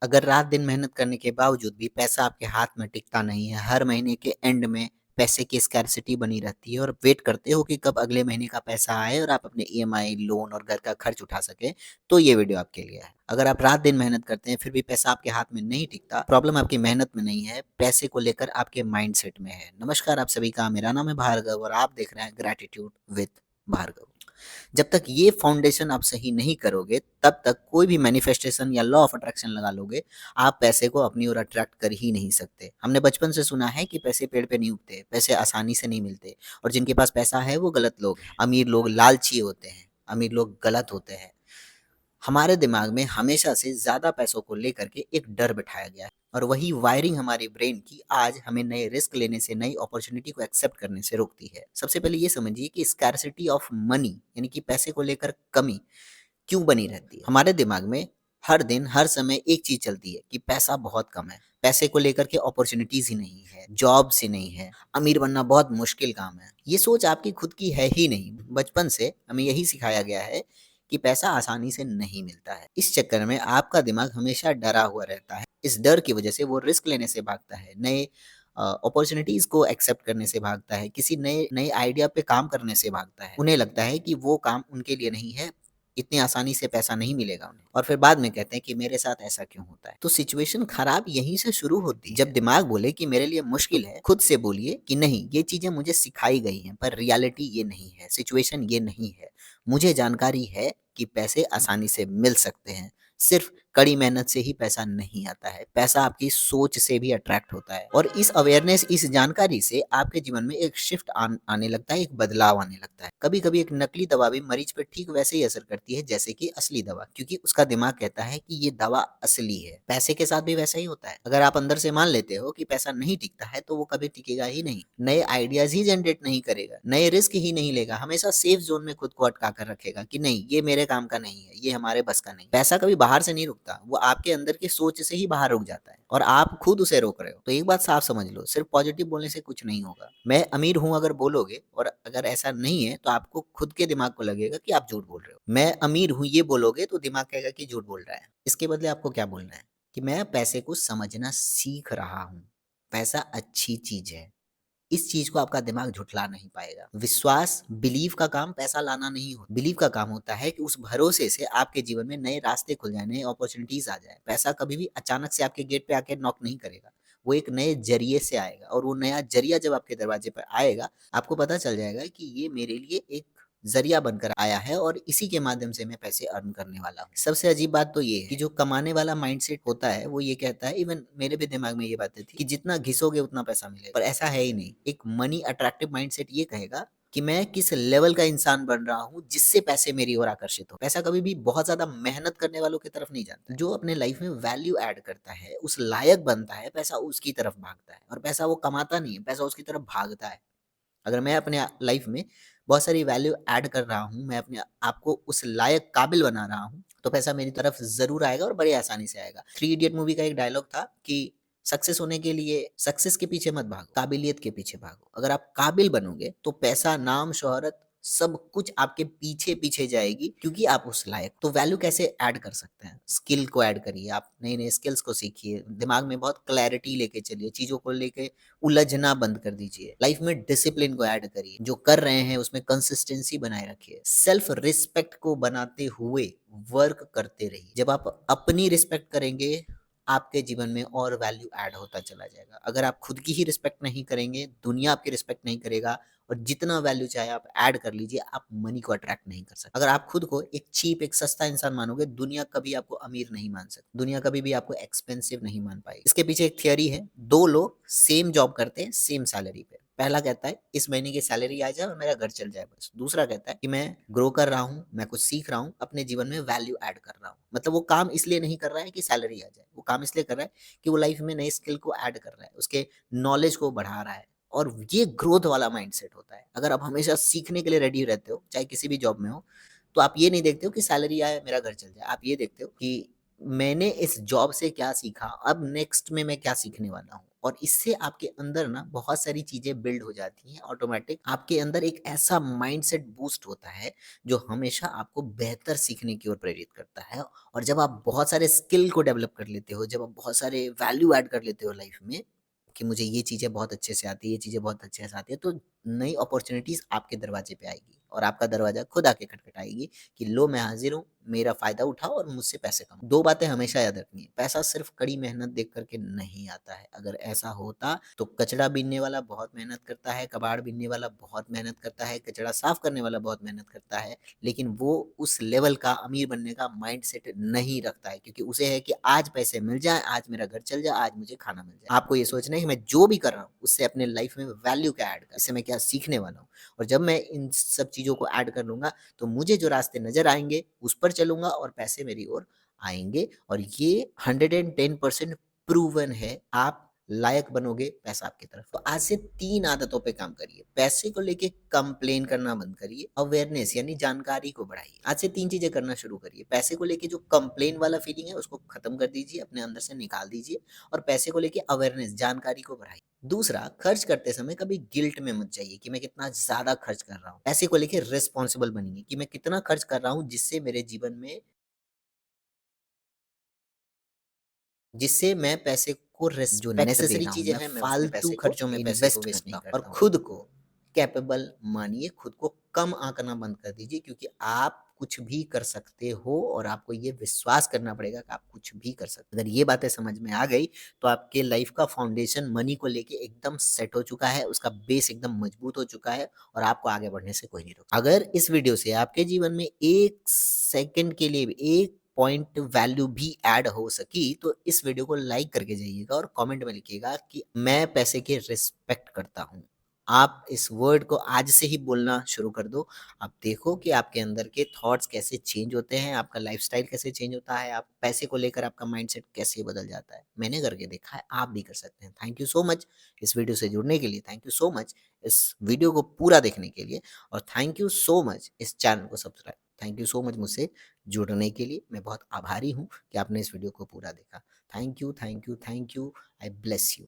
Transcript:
अगर रात दिन मेहनत करने के बावजूद भी पैसा आपके हाथ में टिकता नहीं है, हर महीने के एंड में पैसे की स्कैर्सिटी बनी रहती है और वेट करते हो कि कब अगले महीने का पैसा आए और आप अपने ईएमआई, लोन और घर का खर्च उठा सकें, तो ये वीडियो आपके लिए है। अगर आप रात दिन मेहनत करते हैं फिर भी पैसा आपके हाथ में नहीं टिकता, प्रॉब्लम आपकी मेहनत में नहीं है, पैसे को लेकर आपके माइंडसेट में है। नमस्कार आप सभी का, मेरा नाम है भार्गव और आप देख रहे हैं ग्रैटिट्यूड विद भार्गव। जब तक ये फाउंडेशन आप सही नहीं करोगे तब तक कोई भी मैनिफेस्टेशन या लॉ ऑफ अट्रैक्शन लगा लोगे, आप पैसे को अपनी ओर अट्रैक्ट कर ही नहीं सकते। हमने बचपन से सुना है कि पैसे पेड़ पे नहीं उगते, पैसे आसानी से नहीं मिलते और जिनके पास पैसा है वो गलत लोग हैं। अमीर लोग लालची होते हैं, अमीर लोग गलत होते हैं। हमारे दिमाग में हमेशा से ज्यादा पैसों को लेकर के एक डर बिठाया गया है और वही वायरिंग हमारे ब्रेन की आज हमें नए रिस्क लेने से, नई अपॉर्चुनिटी को एक्सेप्ट करने से रोकती है। सबसे पहले ये समझिए कि स्कैर्सिटी ऑफ मनी यानी कि पैसे को लेकर कमी क्यों बनी रहती है। हमारे दिमाग में हर दिन हर समय एक चीज चलती है कि पैसा बहुत कम है, पैसे को लेकर के अपॉर्चुनिटीज ही नहीं है, जॉब्स ही नहीं है, अमीर बनना बहुत मुश्किल काम है। ये सोच आपकी खुद की है ही नहीं। बचपन से हमें यही सिखाया गया है कि पैसा आसानी से नहीं मिलता है। इस चक्कर में आपका दिमाग हमेशा डरा हुआ रहता है। इस डर की वजह से वो रिस्क लेने से भागता है, नए अपॉर्चुनिटीज को एक्सेप्ट करने से भागता है, किसी नए नए आइडिया पे काम करने से भागता है। उन्हें लगता है कि वो काम उनके लिए नहीं है, इतनी आसानी से पैसा नहीं मिलेगा उन्हें, और फिर बाद में कहते हैं कि मेरे साथ ऐसा क्यों होता है। तो सिचुएशन खराब यहीं से शुरू होती है। जब दिमाग बोले कि मेरे लिए मुश्किल है, खुद से बोलिए कि नहीं, ये चीजें मुझे सिखाई गई हैं पर रियलिटी ये नहीं है, सिचुएशन ये नहीं है। मुझे जानकारी है कि पैसे आसानी से मिल सकते हैं, सिर्फ कड़ी मेहनत से ही पैसा नहीं आता है। पैसा आपकी सोच से भी अट्रैक्ट होता है और इस अवेयरनेस, इस जानकारी से आपके जीवन में एक शिफ्ट आने लगता है, एक बदलाव आने लगता है। कभी कभी एक नकली दवा भी मरीज पे ठीक वैसे ही असर करती है जैसे कि असली दवा, क्योंकि उसका दिमाग कहता है कि ये दवा असली है। पैसे के साथ भी वैसा ही होता है। अगर आप अंदर से मान लेते हो कि पैसा नहीं टिकता है तो वो कभी टिकेगा ही नहीं, नए आइडियाज ही जनरेट नहीं करेगा, नए रिस्क ही नहीं लेगा, हमेशा सेफ जोन में खुद को अटका कर रखेगा कि नहीं, ये मेरे काम का नहीं है, ये हमारे बस का नहीं। पैसा कभी बाहर से नहीं रुकता, वो आपके अंदर की सोच से ही बाहर रुक जाता है और आप खुद उसे रोक रहे हो। तो एक बात साफ समझ लो, सिर्फ पॉजिटिव बोलने से कुछ नहीं होगा। मैं अमीर हूं अगर बोलोगे और अगर ऐसा नहीं है तो आपको खुद के दिमाग को लगेगा कि आप झूठ बोल रहे हो। मैं अमीर हूं ये बोलोगे तो दिमाग कहेगा कि झूठ बोल रहा है। इसके बदले आपको क्या बोलना है कि मैं पैसे को समझना सीख रहा हूं, पैसा अच्छी चीज है। इस चीज को आपका दिमाग झुठला नहीं पाएगा। विश्वास, बिलीव का काम पैसा लाना नहीं होता। बिलीव का काम होता है कि उस भरोसे से आपके जीवन में नए रास्ते खुल जाए, नए अपॉर्चुनिटीज आ जाए। पैसा कभी भी अचानक से आपके गेट पे आके नॉक नहीं करेगा, वो एक नए जरिए से आएगा और वो नया जरिया जब आपके दरवाजे पर आएगा, आपको पता चल जाएगा कि ये मेरे लिए एक जरिया बनकर आया है और इसी के माध्यम से मैं पैसे अर्न करने वाला हूँ। सबसे अजीब बात तो ये है कि जो कमाने वाला माइंडसेट होता है वो ये कहता है, इवन मेरे भी दिमाग में ये बातें थी कि जितना घिसोगे उतना पैसा मिलेगा, पर ऐसा है ही नहीं। एक मनी अट्रैक्टिव माइंडसेट ये कहेगा कि मैं किस लेवल का इंसान बन रहा हूँ जिससे पैसे मेरी ओर आकर्षित हो। पैसा कभी भी बहुत ज्यादा मेहनत करने वालों की तरफ नहीं जाता। जो अपने लाइफ में वैल्यू ऐड करता है, उस लायक बनता है, पैसा उसकी तरफ भागता है। और पैसा वो कमाता नहीं है, पैसा उसकी तरफ भागता है। अगर मैं अपने लाइफ में बहुत सारी वैल्यू ऐड कर रहा हूँ, मैं अपने आप को उस लायक काबिल बना रहा हूँ, तो पैसा मेरी तरफ जरूर आएगा और बड़ी आसानी से आएगा। थ्री इडियट मूवी का एक डायलॉग था कि सक्सेस होने के लिए सक्सेस के पीछे मत भागो, काबिलियत के पीछे भागो। अगर आप काबिल बनोगे तो पैसा, नाम, शोहरत, सब कुछ आपके पीछे पीछे जाएगी क्योंकि आप उस लायक। तो वैल्यू कैसे ऐड कर सकते हैं? स्किल को ऐड करिए, आप नए नए स्किल्स को सीखिए, दिमाग में बहुत क्लैरिटी लेके चलिए, चीजों को लेके उलझना बंद कर दीजिए। लाइफ में डिसिप्लिन को ऐड करिए, जो कर रहे हैं उसमें कंसिस्टेंसी बनाए रखिए। सेल्फ रिस्पेक्ट को बनाते हुए वर्क करते रहिए। जब आप अपनी रिस्पेक्ट करेंगे, आपके जीवन में और वैल्यू ऐड होता चला जाएगा। अगर आप खुद की ही रिस्पेक्ट नहीं करेंगे, दुनिया आपकी रिस्पेक्ट नहीं करेगा और जितना वैल्यू चाहे आप ऐड कर लीजिए, आप मनी को अट्रैक्ट नहीं कर सकते। अगर आप खुद को एक चीप, एक सस्ता इंसान मानोगे, दुनिया कभी आपको अमीर नहीं मान सकती, दुनिया कभी भी आपको एक्सपेंसिव नहीं मान पाएगी। इसके पीछे एक थियरी है, दो लोग सेम जॉब करते हैं सेम सैलरी पे। पहला कहता है इस महीने की सैलरी आ जाए और मेरा घर चल जाए बस। दूसरा कहता है कि मैं ग्रो कर रहा हूँ, मैं कुछ सीख रहा हूँ, अपने जीवन में वैल्यू ऐड कर रहा हूँ। मतलब वो काम इसलिए नहीं कर रहा है कि सैलरी आ जाए, वो काम इसलिए कर रहा है कि वो लाइफ में नई स्किल को ऐड कर रहा है, उसके नॉलेज को बढ़ा रहा है। और ये ग्रोथ वाला माइंडसेट होता है। अगर आप हमेशा सीखने के लिए रेडी रहते हो, चाहे किसी भी जॉब में हो, तो आप ये नहीं देखते हो कि सैलरी आए मेरा घर चल जाए, आप ये देखते हो कि मैंने इस जॉब से क्या सीखा, अब नेक्स्ट में मैं क्या सीखने वाला हूँ? और इससे आपके अंदर ना बहुत सारी चीज़ें बिल्ड हो जाती हैं ऑटोमैटिक। आपके अंदर एक ऐसा माइंडसेट बूस्ट होता है, जो हमेशा आपको बेहतर सीखने की ओर प्रेरित करता है। और जब आप बहुत सारे स्किल को डेवलप कर लेते हो, जब आप बहुत सारे वैल्यू ऐड कर लेते हो लाइफ़ में, कि मुझे ये चीज़ें बहुत अच्छे से आती है, ये चीज़ें बहुत अच्छे से आती है, तो नई अपॉर्च्युनिटीज़ आपके दरवाजे पे आएगी और आपका दरवाज़ा खुद आके खटखटाएगी कि लो मैं हाज़िर हूँ, मेरा फ़ायदा उठाओ और मुझसे पैसे कमाओ। 2 बातें हमेशा याद रखनी है, पैसा सिर्फ़ कड़ी मेहनत देख कर के नहीं आता है। अगर ऐसा होता तो कचरा बीनने वाला बहुत मेहनत करता है, कबाड़ बीनने वाला बहुत मेहनत करता है, कचरा साफ़ करने वाला बहुत मेहनत करता है, लेकिन वो उस लेवल का अमीर बनने का माइंडसेट नहीं रखता है, क्योंकि उसे है कि आज पैसे मिल जाएँ, आज मेरा घर चल जाए, आज मुझे खाना मिल जाए। आपको ये सोचना है कि मैं जो भी कर रहा हूँ, उससे अपने लाइफ़ में वैल्यू क्या ऐड कर, इससे मैं क्या सीखने वाला हूँ। और जब मैं इन सब चीज़ों को ऐड कर लूँगा, तो मुझे जो रास्ते नज़र आएँगे, उस पर चलूँगा और पैसे मेरी ओर आएँगे। और ये 110% प्रूवन है, आप लायक बनोगे, पैसा आपकी तरफ। तो आज से 3 आदतों पे काम करिए। पैसे को लेके कंप्लेन करना बंद करिए, अवेयरनेस यानी जानकारी को बढ़ाइए। आज से 3 चीज़ें करना शुरू करिए। पैसे को लेके जो कंप्लेन वाला फीलिंग है, उसको खत्म कर दीजिए, अपने अंदर से निकाल दीजिए और पैसे को लेके अवेयरनेस, जानकारी को बढ़ाइए। दूसरा, खर्च करते समय कभी गिल्ट में मत जाइए कि मैं कितना ज़्यादा खर्च कर रहा हूँ। पैसे को लेके रिस्पॉन्सिबल बनिए कि मैं कितना खर्च कर रहा हूँ, जिससे मैं पैसे को रिस्पेक्ट जो नेसेसरी चीज़ें हैं, मैं फालतू खर्चों में पैसे को वेस्ट नहीं करता हूँ। और खुद को कैपेबल मानिए, खुद को कम आँकना बंद कर दीजिए, क्योंकि आप कुछ भी कर सकते हो और आपको ये विश्वास करना पड़ेगा कि आप कुछ भी कर सकते हो। अगर ये बातें समझ में आ गई, तो आपके लाइफ़ का फाउंडेशन मनी को लेके एकदम सेट हो चुका है, उसका बेस एकदम मजबूत हो चुका है और आपको आगे बढ़ने से कोई नहीं रोक। अगर इस वीडियो से आपके जीवन में 1 सेकंड के लिए भी, 1 पॉइंट वैल्यू भी ऐड हो सकी, तो इस वीडियो को लाइक करके जाइएगा और कमेंट में लिखिएगा कि मैं पैसे की रिस्पेक्ट करता हूँ। आप इस वर्ड को आज से ही बोलना शुरू कर दो। आप देखो कि आपके अंदर के थॉट्स कैसे चेंज होते हैं, आपका लाइफ़स्टाइल कैसे चेंज होता है, आप पैसे को लेकर आपका माइंडसेट कैसे बदल जाता है। मैंने करके देखा है, आप भी कर सकते हैं। थैंक यू सो मच इस वीडियो से जुड़ने के लिए, थैंक यू सो मच इस वीडियो को पूरा देखने के लिए और थैंक यू सो मच इस चैनल को subscribe, thank you so much मुझसे जुड़ने के लिए। मैं बहुत आभारी हूँ कि आपने इस वीडियो को पूरा देखा। Thank you, thank you, thank you. I bless you.